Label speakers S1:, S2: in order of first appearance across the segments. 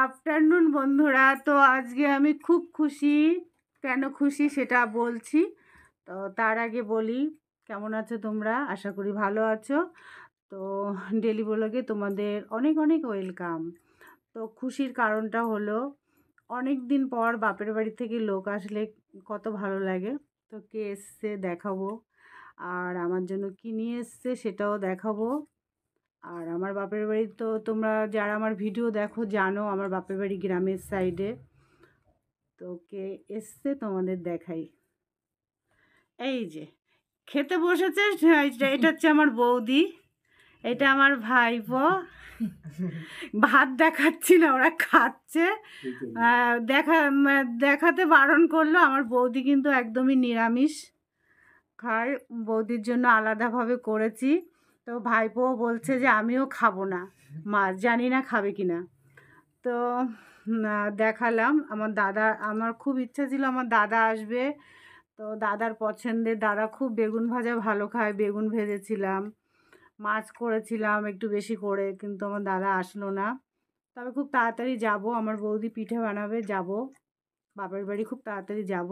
S1: Afternoon বন্ধুরা, তো আজকে আমি খুব খুশি। কেন খুশি সেটা বলছি। তো তার আগে বলি, কেমন আছো তোমরা? আশা করি ভালো আছো। তো ডেলি ব্লগে তোমাদের অনেক অনেক ওয়েলকাম। তো খুশির কারণটা হলো, অনেক দিন পর বাপের বাড়ি থেকে লোক আসলে কত ভালো লাগে। তো কে এসছে দেখাবো, আর আমার জন্য কী নিয়ে এসছে সেটাও দেখাবো। আর আমার বাপের বাড়ি তো তোমরা যারা আমার ভিডিও দেখো জানো, আমার বাপের বাড়ি গ্রামের সাইডে। তো কে এসছে তোমাদের দেখাই। এই যে খেতে বসেছে, এটা হচ্ছে আমার বৌদি, এটা আমার ভাইপো। ভাত দেখাচ্ছি না, ওরা খাচ্ছে। দেখাতে বারণ করলো। আমার বৌদি কিন্তু একদমই নিরামিষ খায়, বৌদির জন্য আলাদাভাবে করেছি। তো ভাইপো বলছে যে আমিও খাবো না মাছ, জানি না খাবে কি না। তো দেখালাম আমার দাদা, আমার খুব ইচ্ছা ছিল আমার দাদা আসবে। তো দাদার পছন্দের, দাদা খুব বেগুন ভাজা ভালো খায়, বেগুন ভেজেছিলাম, মাছ করেছিলাম একটু বেশি করে, কিন্তু আমার দাদা আসলো না। তবে খুব তাড়াতাড়ি যাব, আমার বৌদি পিঠে বানাবে, যাব বাপের বাড়ি, খুব তাড়াতাড়ি যাব।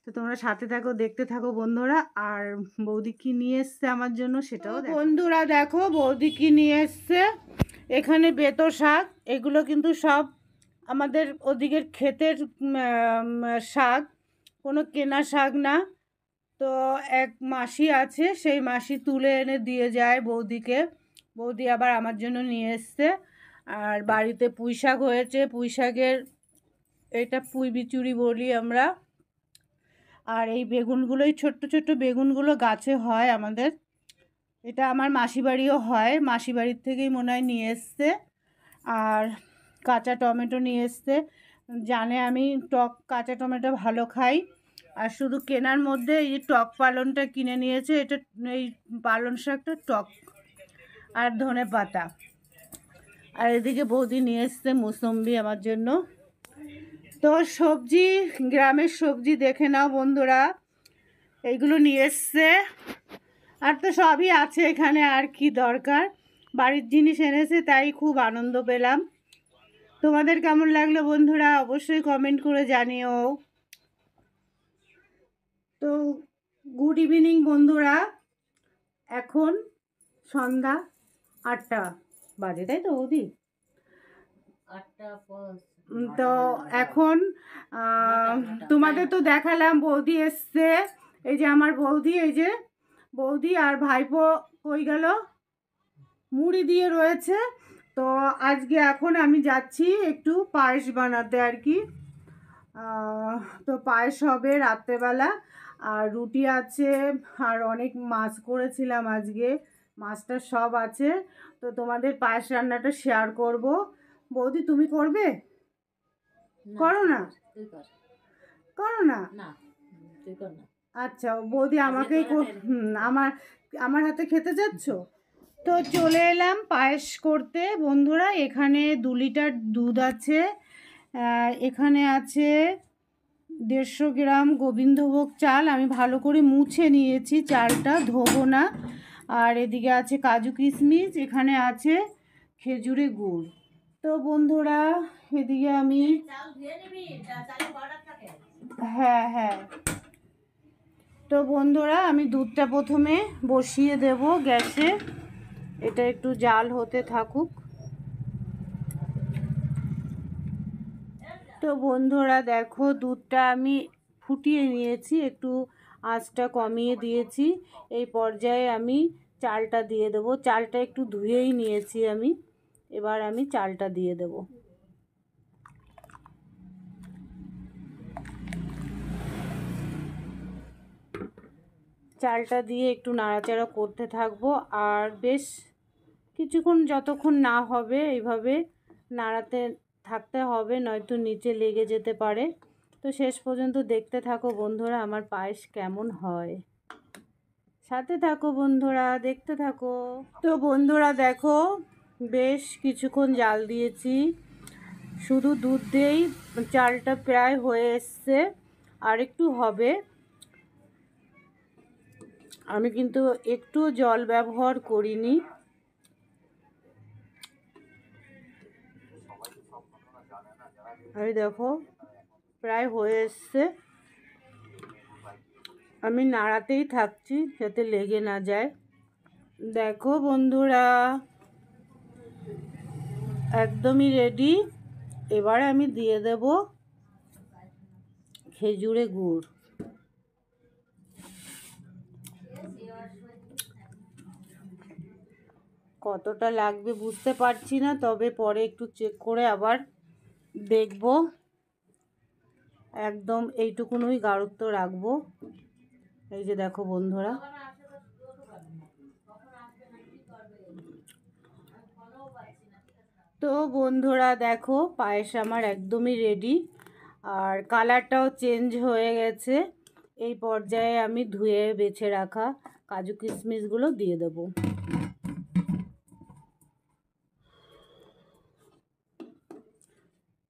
S1: তো তোমরা সাথে থাকো, দেখতে থাকো বন্ধুরা। আর বৌদি কী নিয়ে এসছে আমার জন্য সেটাও বন্ধুরা দেখো, বৌদি কী নিয়ে এসছে। এখানে বেতো শাক, এগুলো কিন্তু সব আমাদের ওদিকের ক্ষেতের শাক, কোনো কেনা শাক না। তো এক মাসি আছে, সেই মাসি তুলে এনে দিয়ে যায় বৌদিকে। বৌদি আবার আমার জন্য নিয়ে এসছে। আর বাড়িতে পুঁই শাক হয়েছে, পুঁই শাকের এটা পুঁই বিচুরি বলি আমরা। আর এই বেগুনগুলো, এই ছোট্ট ছোট্ট বেগুনগুলো গাছে হয় আমাদের। এটা আমার মাসি বাড়িও হয়, মাসি বাড়ির থেকেই মনে হয় নিয়ে এসছে। আর কাঁচা টমেটো নিয়ে এসছে, জানে আমি টক কাঁচা টমেটো ভালো খাই। আর শুধু কেনার মধ্যে এই টক পালনটা কিনে নিয়েছে, এটা এই পালন শাকটা টক, আর ধনে পাতা। আর এদিকে বৌদি নিয়ে এসছে মুসম্বি আমার জন্য। তো সবজি, গ্রামের সবজি দেখে নাও বন্ধুরা, এইগুলো নিয়ে এসছে। আর তো সবই আছে এখানে, আর কি দরকার। বাড়ির জিনিস এনেছে, তাই খুব আনন্দ পেলাম। তোমাদের কেমন লাগলো বন্ধুরা অবশ্যই কমেন্ট করে জানিও। তো গুড ইভিনিং বন্ধুরা, এখন সন্ধ্যা 8টা বাজে, তাই তো বৌদি? 8টা। তো এখন তোমাদের তো দেখালাম বৌদি এসছে। এই যে আমার বৌদি, এই যে বৌদি আর ভাইপো কই গেল, মুড়ি দিয়ে রয়েছে। তো আজকে এখন আমি যাচ্ছি একটু পায়েস বানাতে আর কি। তো পায়েস হবে রাত্রেবেলা, আর রুটি আছে, আর অনেক মাছ করেছিলাম আজকে, মাছটা সব আছে। তো তোমাদের পায়েস রান্নাটা শেয়ার করব। বৌদি তুমি করবে? করো না, করো না। আচ্ছা বৌদি আমাকেই আমার হাতে খেতে যাচ্ছ? তো চলে এলাম পায়েস করতে বন্ধুরা। এখানে 2 লিটার দুধ আছে, এখানে আছে 150 গ্রাম গোবিন্দভোগ চাল, আমি ভালো করে মুছে নিয়েছি, চালটা ধোবো না। আর এদিকে আছে কাজু কিশমিশ, এখানে আছে খেজুরে গুড়। তো বন্ধুরা এদিকে আমি, হ্যাঁ হ্যাঁ, তো বন্ধুরা আমি দুধটা প্রথমে বসিয়ে দেব গ্যাসে, এটা একটু জাল হতে থাকুক। তো বন্ধুরা দেখো, দুধটা আমি ফুটিয়ে নিয়েছি, একটু আঁচটা কমিয়ে দিয়েছি। এই পর্যায়ে আমি চালটা দিয়ে দেবো, চালটা একটু ধুয়েই নিয়েছি আমি। এবার আমি চালটা দিয়ে দেব। চালটা দিয়ে একটু নাড়াচাড়া করতে থাকবো, আর বেশ কিছুক্ষণ, যতক্ষণ না হবে এইভাবে নাড়াতে থাকতে হবে, নয়তো নিচে লেগে যেতে পারে। তো শেষ পর্যন্ত দেখতে থাকো বন্ধুরা আমার পায়েস কেমন হয়। সাথে থাকো বন্ধুরা, দেখতে থাকো। তো বন্ধুরা দেখো, বেশ কিছুক্ষণ জাল দিয়েছি, শুধু দুধ দিয়েই চালটা প্রায় হয়ে এসছে, আর একটু হবে। আমি কিন্তু একটু জল ব্যবহার করিনি। এই দেখো প্রায় হয়ে এসছে, আমি নাড়াতেই থাকছি যাতে লেগে না যায়। দেখো বন্ধুরা, একদমই রেডি। এবারে আমি দিয়ে দেব খেজুরে গুড়। কতটা লাগবে বুঝতে পারছি না, তবে পরে একটু চেক করে আবার দেখব। একদম এইটুকুনই গাঢ়ত্ব রাখবো। এই যে দেখো বন্ধুরা, তো বন্ধুরা দেখো পায়েস আমার একদমই রেডি, আর কালারটাও চেঞ্জ হয়ে গেছে। এই পর্যায়ে আমি ধুয়ে বেছে রাখা কাজু কিশমিশগুলো দিয়ে দেবো।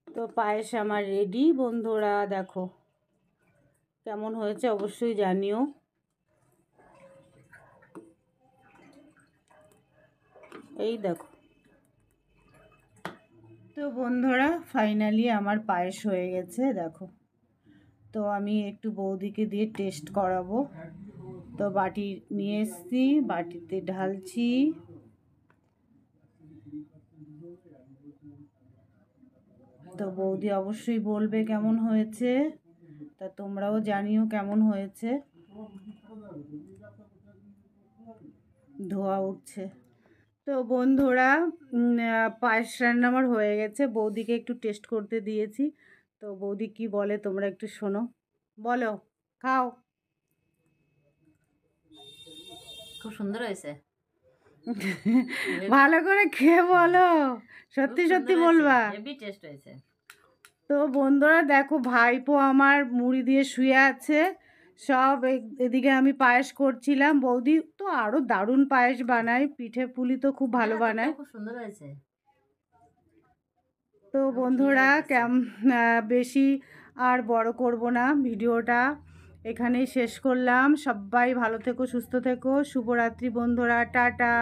S1: তো পায়েস আমার রেডি বন্ধুরা, দেখো কেমন হয়েছে অবশ্যই জানিও। এই দেখো, তো বন্ধুরা ফাইনালি আমার পায়েস হয়ে গেছে দেখো। তো আমি একটু বৌদিকে দিয়ে টেস্ট করাবো। তো বাটি নিয়ে এসছি, বাটিতে ঢালছি। তো বৌদি অবশ্যই বলবে কেমন হয়েছে, তা তোমরাও জানিও কেমন হয়েছে। ধোয়া উঠছে। তো বন্ধুরা পায়েস রান্না আমার হয়ে গেছে, বৌদিকে একটু টেস্ট করতে দিয়েছি। তো বৌদি কি বলে তোমরা একটু শোনো, বলো, খাও।
S2: খুব সুন্দর হয়েছে।
S1: ভালো করে খেয়ে বলো, সত্যি সত্যি বলবা।
S2: হেভি টেস্ট হয়েছে।
S1: তো বন্ধুরা দেখো, ভাইপো আমার মুড়ি দিয়ে শুয়ে আছে, সব এদিকে আমি পায়েস করছিলাম। বৌদি তো আরো দারুণ পায়েস বানায়, পিঠে পুলি তো খুব ভালো বানায়।
S2: খুব সুন্দর হয়েছে।
S1: তো বন্ধুরা বেশি আর বড় করব না, ভিডিওটা এখানেই শেষ করলাম। সবাই ভালো থেকো, সুস্থ থেকো, শুভরাত্রি বন্ধুরা, টাটা।